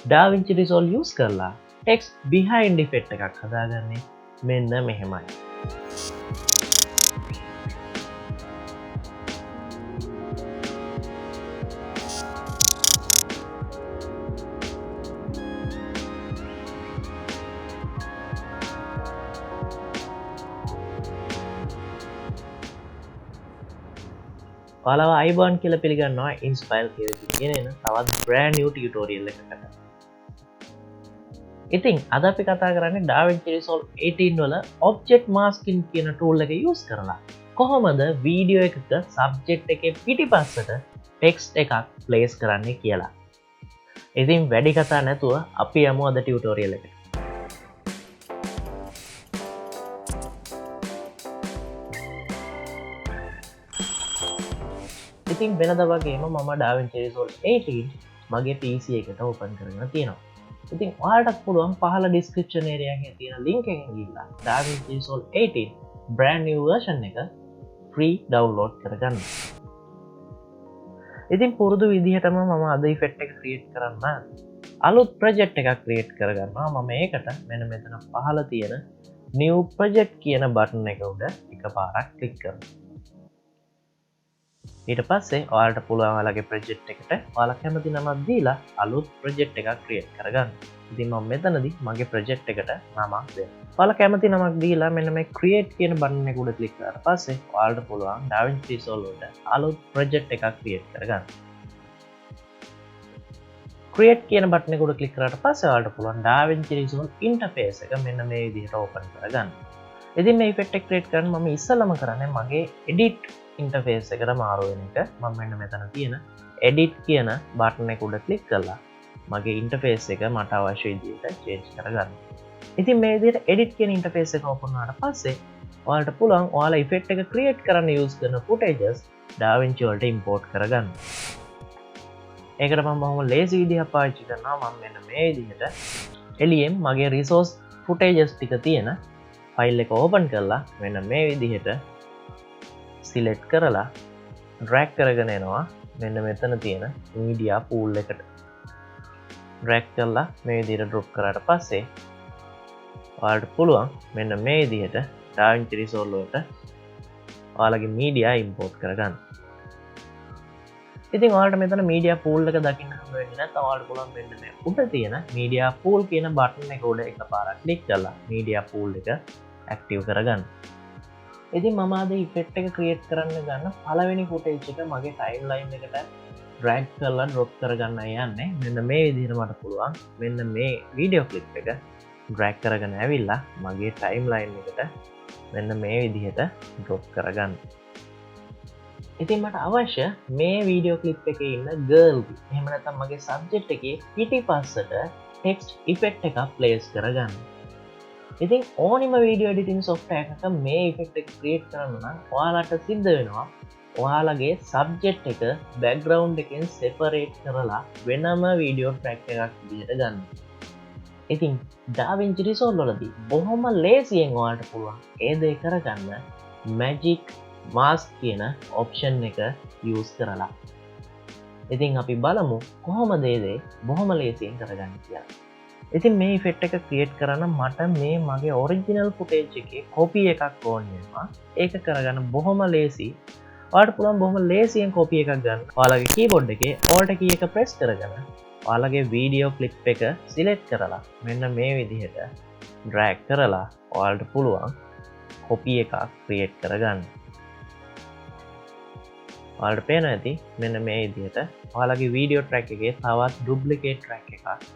Davinci Resolve use කරලා text behind effect එකක් හදාගන්නේ මෙන්න මෙහෙමයි. ඔයාලව අයිබෝන් කියලා පිළිගන්නවා ඉන්ස්පයර් කියලා කියන තවත් brand new tutorial එකකට. ඉතින් අද අපි කතා කරන්නේ Davinci Resolve 18 වල object masking කියන tool එක use කරලා කොහොමද වීඩියෝ එකක subject එකේ පිටිපස්සට text එකක් place කරන්නේ කියලා. ඉතින් වැඩි කතා නැතුව අපි යමු අද tutorial එකට. ඉතින් වෙනද වගේම මම Davinci Resolve 18 මගේ PC එකට ඕපන් කරගෙන තියෙනවා. ඉතින් ඔයාලට පුළුවන් පහළ description area එකේ තියෙන link එකෙන් ගිහලා Davinci Resolve 18 brand new version එක free download කරගන්න. ඉතින් පුරුදු විදිහටම මම අද effect එක create කරන්න අලුත් project එකක් create කරගන්නවා. මම ඒකට මෙන්න මෙතන පහළ තියෙන new project කියන button එක උඩ එකපාරක් click කරනවා. ඊට පස්සේ ඔයාලට පුළුවන් ඔයාලගේ ප්‍රොජෙක්ට් එකට ඔයාලා කැමති නමක් දීලා අලුත් ප්‍රොජෙක්ට් එකක් ක්‍රියේට් කරගන්න. ඉතින් මම මෙතනදී මගේ ප්‍රොජෙක්ට් එකට නමක් දෙන්න. ඔයාලා කැමති නමක් දීලා මෙන්න මේ ක්‍රියේට් කියන බටන් එක උඩ ක්ලික් කරලා පස්සේ ඔයාලට පුළුවන් Davinci Resolve වලට අලුත් ප්‍රොජෙක්ට් එකක් ක්‍රියේට් කරගන්න. ක්‍රියේට් කියන බටන් එක උඩ ක්ලික් කරාට පස්සේ ඔයාලට පුළුවන් Davinci Resolve ඉන්ටර්ෆේස් එක මෙන්න මේ විදිහට ඕපන් කරගන්න. ඉතින් මේ ඉෆෙක්ට් එක ක්‍රියේට් කරන්න මම ඉස්සෙල්ලම කරන්නේ මගේ එඩිට් ඉන්ටර්ෆේස් එකට මාරු වෙන එක. මම මෙන්න මෙතන තියෙන edit කියන බටන් එක උඩ ක්ලික් කරලා මගේ ඉන්ටර්ෆේස් එක මට අවශ්‍ය විදිහට චේන්ජ් කරගන්න. ඉතින් මේ විදිහට edit කියන ඉන්ටර්ෆේස් එක ඕපන් වුණාට පස්සේ ඔයාලට පුළුවන් ඔයාලා ඉෆෙක්ට් එක ක්‍රියේට් කරන්න යූස් කරන footages Davinci වලට import කරගන්න. ඒකට මම බොහොම ලේසි විදිහක් පාවිච්චි කරනවා. මම මෙන්න මේ විදිහට එළියෙන් මගේ resource footages ටික තියෙන ෆයිල් එක ඕපන් කරලා මෙන්න මේ විදිහට සිලෙක්ට් කරලා ඩ්‍රැග් කරගෙන එනවා මෙන්න මෙතන තියෙන මීඩියා පූල් එකට. ඩ්‍රැග් කරලා මේ විදිහට ඩ්‍රොප් කරාට පස්සේ ඔයාලට පුළුවන් මෙන්න මේ විදිහට Davinci Resolve වලට ඔයාලගේ මීඩියා ඉම්පෝට් කරගන්න. ඉතින් ඔයාලට මෙතන මීඩියා පූල් එක දකින්න හම්බ වෙන්නේ නැත්නම් ඔයාලට පුළුවන් මෙන්න මේ උඩ තියෙන මීඩියා පූල් කියන බටන් එක උඩ එකපාරක් ක්ලික් කරලා මීඩියා පූල් එක ඇක්ටිව් කරගන්න. ඉතින් මම අද ඉෆෙක්ට් එක ක්‍රියේට් කරන්න ගන්න පළවෙනි ෆුටේජ් එක මගේ ටයිම්ලයින් එකට ඩ්‍රැග් කරලා ඩ්‍රොප් කරගන්න යන්නේ. මෙන්න මේ විදිහට මට පුළුවන් මෙන්න මේ වීඩියෝ ක්ලිප් එක ඩ්‍රැග් කරගෙන ඇවිල්ලා මගේ ටයිම්ලයින් එකට මෙන්න මේ විදිහට ඩ්‍රොප් කරගන්න. ඉතින් මට අවශ්‍ය මේ වීඩියෝ ක්ලිප් එකේ ඉන්න ගර්ල් එහෙම නැත්නම් මගේ සබ්ජෙක්ට් එකේ පිටිපස්සට ටෙක්ස්ට් ඉෆෙක්ට් එකක් ප්ලේස් කරගන්න. ඉතින් ඕනිම වීඩියෝ එඩිටින් සොෆ්ට්වෙයාර් එකක මේ ඉෆෙක්ට් එක ක්‍රියේට් කරන්න නම් ඔයාලට සිද්ධ වෙනවා ඔයාලගේ සබ්ජෙක්ට් එක බෑග්ග්‍රවුන්ඩ් එකෙන් සෙපරේට් කරලා වෙනම වීඩියෝ ට්‍රැක් එකක් විදිහට ගන්න. ඉතින් Davinci Resolve වලදී බොහොම ලේසියෙන් ඔයාලට පුළුවන් ඒ දේ කරගන්න magic mask කියන ඔප්ෂන් එක යූස් කරලා. ඉතින් අපි බලමු කොහොමද ඒ දේ බොහොම ලේසියෙන් කරගන්න කියලා. ඉතින් මේ ඉෆෙක්ට් එක ක්‍රියේට් කරන්න මට මේ මගේ ඔරිජිනල් ෆුටේජ් එකේ කොපි එකක් ඕන වෙනවා. ඒක කරගන්න බොහොම ලේසි. ඔයාලට පුළුවන් බොහොම ලේසියෙන් කොපි එකක් ගන්න. ඔයාලගේ කීබෝඩ් එකේ Alt key එක ප්‍රෙස් කරගෙන ඔයාලගේ වීඩියෝ ක්ලිප් එක සිලෙක්ට් කරලා මෙන්න මේ විදිහට ඩ්‍රැග් කරලා ඔයාලට පුළුවන් කොපි එකක් ක්‍රියේට් කරගන්න. ඔයාලට පේන ඇති මෙන්න මේ විදිහට ඔයාලගේ වීඩියෝ ට්‍රැක් එකේ තවත් ඩුප්ලිකේට් ට්‍රැක් එකක්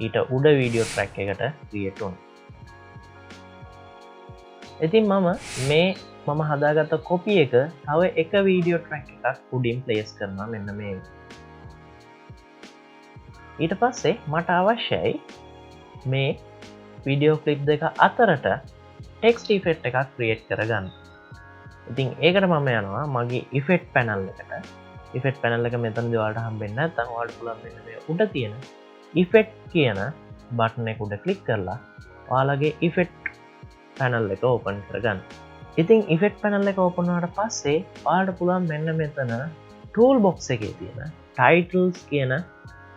ඊට උඩ වීඩියෝ ට්‍රැක් එකට ක්‍රියේට් වුණා. ඉතින් මම හදාගත්ත කොපි එක තව එක වීඩියෝ ට්‍රැක් එකක් උඩින් ප්ලේස් කරනවා මෙන්න මේ. ඊට පස්සේ මට අවශ්‍යයි මේ වීඩියෝ ක්ලිප් දෙක අතරට ටෙක්ස්ට් ඉෆෙක්ට් එකක් ක්‍රියේට් කරගන්න. ඉතින් ඒකට මම යනවා මගේ ඉෆෙක්ට් පැනල් එකට. ඉෆෙක්ට් පැනල් එක මෙතනදී ඔයාලට හම්බෙන්නේ නැත්නම් ඔයාලට පුළුවන් මෙන්න මේ උඩ තියෙන ඉෆෙක්ට් කියන බටන් එක උඩ ක්ලික් කරලා ඔයාලගේ ඉෆෙක්ට් පැනල් එක ඕපන් කරගන්න. ඉතින් ඉෆෙක්ට් පැනල් එක ඕපන් වුණාට පස්සේ ඔයාලට පුළුවන් මෙන්න මෙතන ටූල් බොක්ස් එකේ තියෙන titles කියන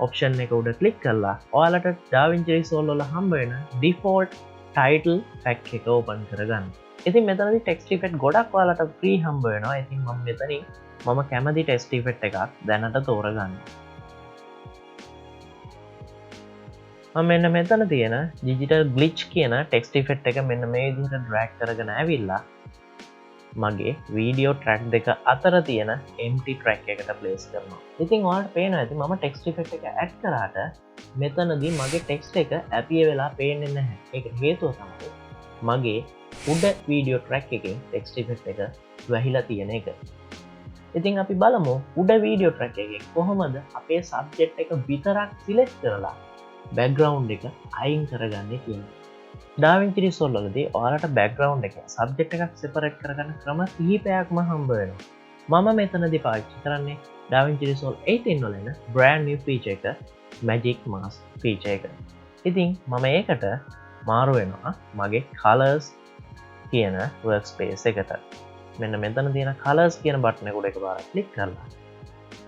ඔප්ෂන් එක උඩ ක්ලික් කරලා ඔයාලට DaVinci Resolve වල හම්බ වෙන default title pack එක ඕපන් කරගන්න. ඉතින් මෙතනදී text effect ගොඩක් ඔයාලට free හම්බ වෙනවා. ඉතින් මම මෙතනින් මම කැමති text effect එකක් දැනට තෝරගන්න. මම මෙන්න මෙතන තියෙන digital glitch කියන text effect එක මෙන්න මේ විදිහට drag කරගෙන ඇවිල්ලා මගේ වීඩියෝ ට්‍රැක් දෙක අතර තියෙන empty track එකට place කරනවා. ඉතින් ඔයාලට පේනවා ඇති මම text effect එක add කරාට මෙතනදී මගේ text එක appear වෙලා පේන්නේ නැහැ. ඒකට හේතුව තමයි මගේ උඩ වීඩියෝ ට්‍රැක් එකේ text effect එක වැහිලා තියෙන එක. ඉතින් අපි බලමු උඩ වීඩියෝ ට්‍රැක් එකෙන් කොහොමද අපේ subject එක විතරක් select කරලා background එක අයින් කරගන්නේ කියන්නේ. DaVinci Resolve වලදී ඔයාලට background එක subject එකක් separate කරගන්න ක්‍රම කිහිපයක්ම හම්බ වෙනවා. මම මෙතනදී පාවිච්චි කරන්නේ DaVinci Resolve 18 වල එන brand new feature එක magic mask feature එක. ඉතින් මම ඒකට මාරු වෙනවා මගේ colors කියන workspace එකට. මෙන්න මෙතන තියෙන colors කියන button එක උඩ එකපාරක් click කරලා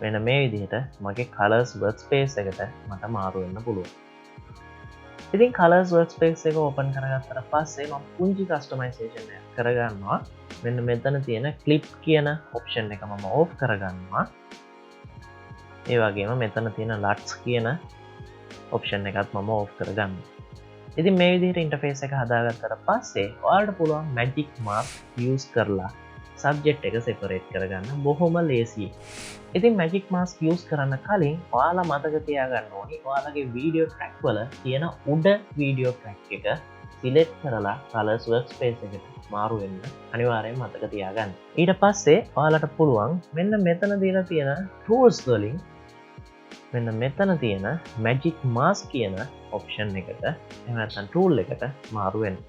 මෙන්න මේ විදිහට මගේ colors workspace එකට මට මාරු වෙන්න පුළුවන්. ඉතින් colors workspace එක open කරගත්තට පස්සේ මම පුංචි customization එකක් කරගන්නවා. මෙන්න මෙතන තියෙන clip කියන option එක මම off කරගන්නවා. ඒ වගේම මෙතන තියෙන LUTs කියන option එකත් මම off කරගන්නවා. ඉතින් මේ විදිහට interface එක හදාගත්තට පස්සේ ඔයාලට පුළුවන් magic mask use කරලා subject එක separate කරගන්න බොහොම ලේසියි. ඉතින් magic mask use කරන්න කලින් ඔයාලා මතක තියාගන්න ඕනි ඔයාලගේ video track වල තියෙන උඩ video track එක select කරලා colors workspace එකට මාරු වෙන්න අනිවාර්යෙන් මතක තියාගන්න. ඊට පස්සේ ඔයාලට පුළුවන් මෙන්න මෙතන දීලා තියෙන tools වලින් මෙන්න මෙතන තියෙන magic mask කියන option එකට එහෙම නැත්නම් tool එකට මාරු වෙන්න.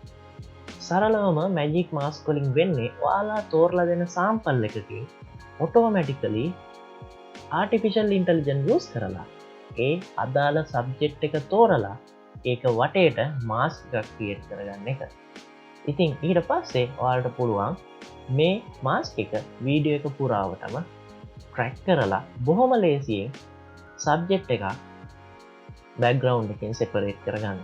සරලවම magic mask වලින් වෙන්නේ ඔයාලා තෝරලා දෙන sample එකකින් automatically artificial intelligence use කරලා ඒ අදාළ subject එක තෝරලා ඒක වටේට mask එකක් create කරගන්න එක. ඉතින් ඊට පස්සේ ඔයාලට පුළුවන් මේ mask එක වීඩියෝ එක පුරාවටම track කරලා බොහොම ලේසියෙන් subject එක background එකෙන් separate කරගන්න.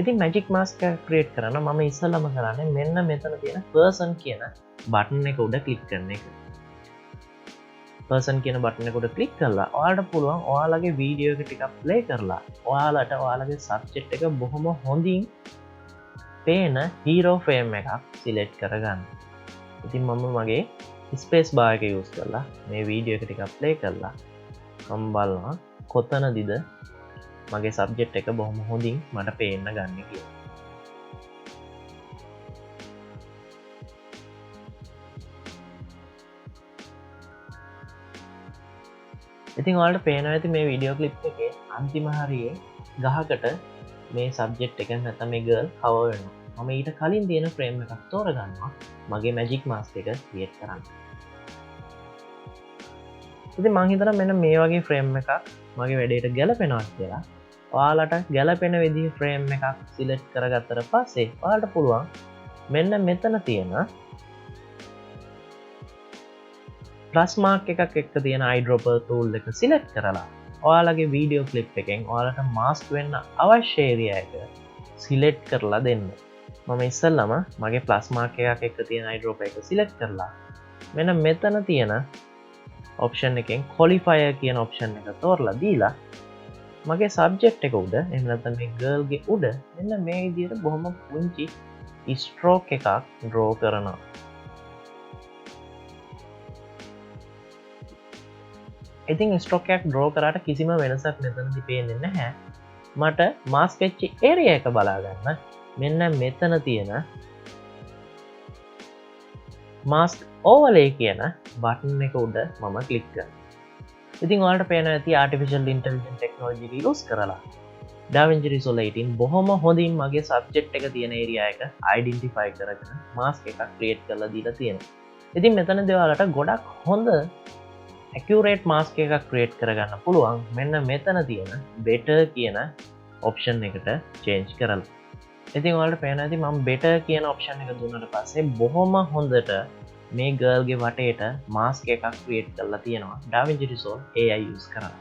ඉතින් magic mask එක create කරන්න මම ඉස්සෙල්ලාම කරන්නේ මෙන්න මෙතන තියෙන person කියන button එක උඩ click කරන එක. person කියන button එක උඩ click කරලා ඔයාලට පුළුවන් ඔයාලගේ වීඩියෝ එක ටිකක් play කරලා ඔයාලට ඔයාලගේ subject එක බොහොම හොඳින් පේන hero frame එකක් select කරගන්න. ඉතින් මම මගේ space bar එක use කරලා මේ වීඩියෝ එක ටිකක් play කරලා මම බලනවා කොතනදිද මගේ subject එක බොහොම හොඳින් මට පේන්න ගන්න කියලා. ඉතින් ඔයාලට පේනවා ඇති මේ වීඩියෝ ක්ලිප් එකේ අන්තිම හරියේ ගහකට මේ subject එක නැත්නම් මේ girl cover වෙනවා. මම ඊට කලින් තියෙන frame එකක් තෝරගන්නවා මගේ magic mask එක create කරන්න. ඉතින් මං හිතනවා මෙන්න මේ වගේ frame එකක් මගේ වැඩේට ගැලපෙනවා කියලා. ඔයාලට ගැලපෙන විදිහ frame එකක් select කරගත්තට පස්සේ ඔයාලට පුළුවන් මෙන්න මෙතන තියෙන plus mark එකක් එක්ක තියෙන eyedropper tool එක select කරලා ඔයාලගේ video clip එකෙන් ඔයාලට mask වෙන්න අවශ්‍ය area එක select කරලා දෙන්න. මම ඉස්සෙල්ලාම මගේ plus mark එකක් එක්ක තියෙන eyedropper එක select කරලා මෙන්න මෙතන තියෙන option එකෙන් qualifier කියන option එක තෝරලා දීලා මගේ subject එක උඩ එහෙම නැත්නම් මේ girl ගේ උඩ මෙන්න මේ විදිහට බොහොම පුංචි stroke එකක් draw කරනවා. ඉතින් stroke එකක් draw කරාට කිසිම වෙනසක් මෙතනදී පේන්නේ නැහැ. මට mask වෙච්ච area එක බලා ගන්න මෙන්න මෙතන තියෙන mask overlay කියන button එක උඩ මම click කරනවා. ඉතින් ඔයාලට පේනවා ඇති artificial intelligence technology එක use කරලා DaVinci Resolve 18 බොහොම හොඳින් මගේ subject එක තියෙන area එක identify කරගෙන mask එකක් create කරලා දීලා තියෙනවා. ඉතින් මෙතනදී ඔයාලට ගොඩක් හොඳ accurate mask එකක් create කරගන්න පුළුවන් මෙන්න මෙතන තියෙන better කියන option එකට change කරලා. ඉතින් ඔයාලට පේනවා ඇති මම better කියන option එක දුන්නට පස්සේ බොහොම හොඳට මේ girl ගේ වටේට mask එකක් create කරලා තියෙනවා DaVinci Resolve AI use කරලා.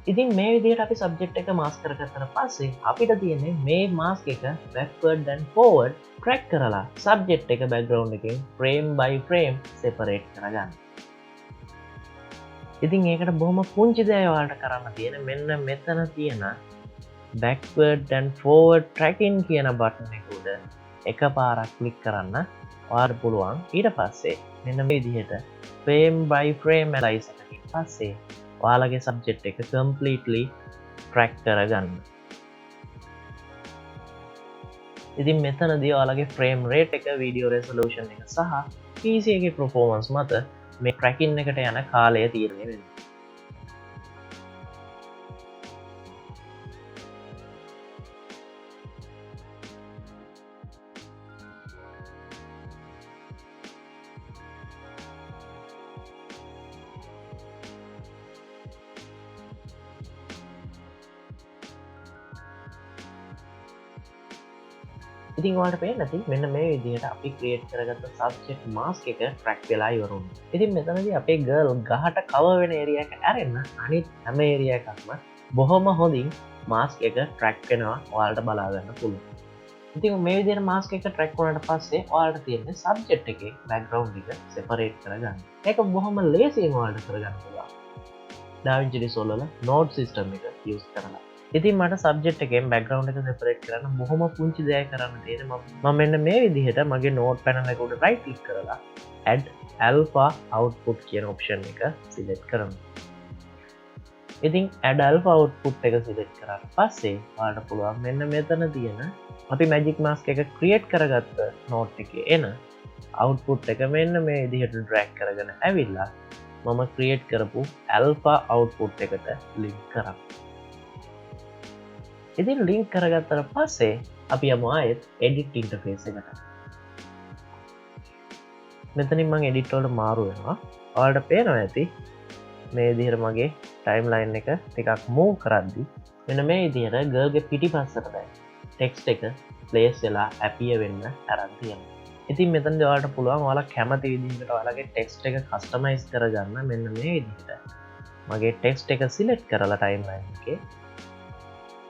ඉතින් මේ විදිහට අපි සබ්ජෙක්ට් එක මාස්ක් කරගත්තට පස්සේ අපිට තියෙන්නේ මේ මාස්ක් එක backward and forward track කරලා සබ්ජෙක්ට් එක background එකෙන් frame by frame separate කරගන්න. ඉතින් ඒකට බොහොම පුංචි දේ ඔයාලට කරන්න තියෙන මෙන්න මෙතන තියෙන backward and forward tracking කියන බටන් එක උඩ එකපාරක් ක්ලික් කරන්න ඔයාලට පුළුවන්. ඊට පස්සේ මෙන්න මේ විදිහට frame by frame analyze එකකින් පස්සේ ඔයාලගේ සබ්ජෙක්ට් එක completely track කරගන්න. ඉතින් මෙතනදී ඔයාලගේ frame rate එක, video resolution එක සහ PC එකේ performance මත මේ tracking එකට යන කාලය තීරණය වෙනවා. ඉතින් ඔයාලට පේන්නේ නැති මෙන්න මේ විදිහට අපි ක්‍රියේට් කරගත්ත සබ්ජෙක්ට් මාස්ක් එක ට්‍රැක් වෙලා ඉවර වුණා. ඉතින් මෙතනදී අපේ ගර්ල් ගහට කවර් වෙන ඒරියා එක ඇරෙන්න අනිත් හැම ඒරියා එකක්ම බොහොම හොඳින් මාස්ක් එක ට්‍රැක් වෙනවා ඔයාලට බලා ගන්න පුළුවන්. ඉතින් මේ විදිහට මාස්ක් එක ට්‍රැක් වුණාට පස්සේ ඔයාලට තියෙන්නේ සබ්ජෙක්ට් එකේ බෑග්ග්‍රවුන්ඩ් එක සෙපරේට් කරගන්න. ඒක බොහොම ලේසියෙන් ඔයාලට කරගන්න පුළුවන්. Davinci Resolve වල node system එක use කරලා. ඉතින් මට සබ්ජෙක්ට් එකෙන් බෑග්ග්‍රවුන්ඩ් එක සෙපරේට් කරන්න බොහොම පුංචි දෙයක් කරන්න තියෙන්නේ. මම මෙන්න මේ විදිහට මගේ නෝට් පැනල් එක උඩ right click කරලා add alpha output කියන option එක select කරනවා. ඉතින් add alpha output එක select කරාට පස්සේ ඔයාලට පුළුවන් මෙන්න මෙතන තියෙන අපි magic mask එක create කරගත්ත නෝට් එකේ එන output එක මෙන්න මේ විදිහට drag කරගෙන ඇවිල්ලා මම create කරපු alpha output එකට link කරනවා. ඉතින් ලින්ක් කරගත්තට පස්සේ අපි යමු ආයෙත් edit interface එකට. මෙතනින් මම edit වලට මාරු වෙනවා. ඔයාලට පේනවා ඇති මේ විදිහට මගේ timeline එක ටිකක් move කරද්දි මෙන්න මේ විදිහට girl ගේ පිටිපස්සට දැන් text එක place වෙලා appear වෙන්න ආරම්භ තියෙනවා. ඉතින් මෙතනදී ඔයාලට පුළුවන් ඔයාලා කැමති විදිහකට ඔයාලගේ text එක customize කරගන්න මෙන්න මේ විදිහට. මගේ text එක select කරලා timeline එකේ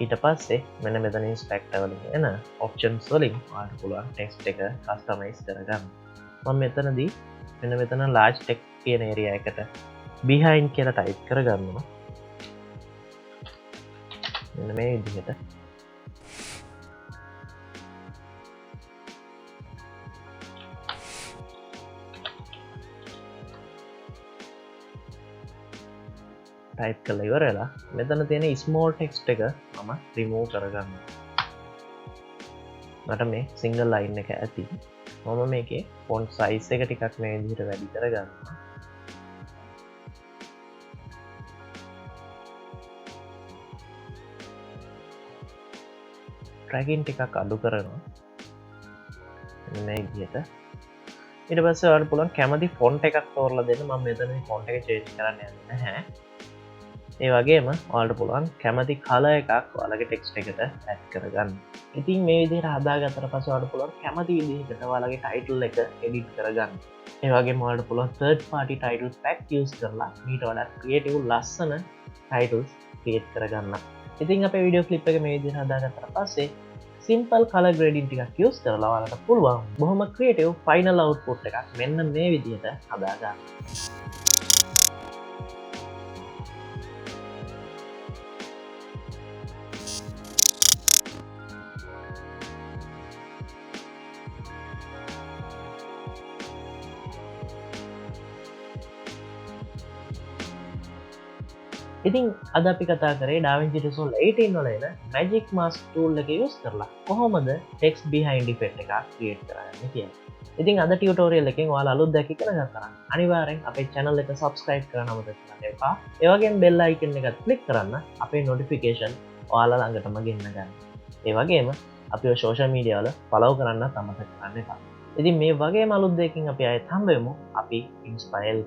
ඊට පස්සේ මෙන්න මෙතන ඉන්ස්පෙක්ටර් වලින් එන ඔප්ෂන්ස් වලින් ඔයාලට පුළුවන් ටෙක්ස්ට් එක කස්ටමයිස් කරගන්න. මම මෙතනදී මෙන්න මෙතන large text කියන ඒරියා එකට behind කියලා ටයිප් කරගන්නවා. මෙන්න මේ විදිහට. ටයිප් කරලා ඉවරලා මෙතන තියෙන small text එක මම remove කරගන්නවා. මට මේ single line එක ඇති. මම මේකේ font size එක ටිකක් මේ විදිහට වැඩි කරගන්නවා. tracking ටිකක් අඩු කරනවා. මේ විදිහට. ඊට පස්සේ ඔයාලට පුළුවන් කැමති font එකක් තෝරලා දෙන්න. මම මෙතනදී font එක change කරන්න යන්නේ නැහැ. ඒ වගේම ඔයාලට පුළුවන් කැමති කලර් එකක් ඔයාලගේ ටෙක්ස්ට් එකට ඇඩ් කරගන්න. ඉතින් මේ විදිහට හදාගත්තට පස්සේ ඔයාලට පුළුවන් කැමති විදිහකට ඔයාලගේ ටයිටල් එක එඩිට් කරගන්න. ඒ වගේම ඔයාලට පුළුවන් third party title pack use කරලා ඊට වඩා creative ලස්සන titles create කරගන්න. ඉතින් අපේ වීඩියෝ ක්ලිප් එක මේ විදිහට හදාගත්තට පස්සේ simple color grading ටිකක් use කරලා ඔයාලට පුළුවන් බොහොම creative final output එකක් මෙන්න මේ විදිහට හදාගන්න. ඉතින් අද අපි කතා කරේ Davinci Resolve 18 වල එන magic mask tool එක use කරලා කොහොමද text behind effect එකක් create කරන්නේ කියලා. ඉතින් අද tutorial එකෙන් ඔයාලා අලුත් දෙයක් ඉගෙන ගත්තා නම් අනිවාර්යෙන් අපේ channel එක subscribe කරන්න අමතක කරන්න එපා. ඒ වගේම bell icon එකත් click කරන්න අපේ notification ඔයාලා ළඟටම ගෙන්න ගන්න. ඒ වගේම අපේ social media වල follow කරන්නත් අමතක කරන්න එපා. ඉතින් මේ වගේම අලුත් දෙයකින් අපි ආයෙත් හම්බ වෙමු. අපි inspire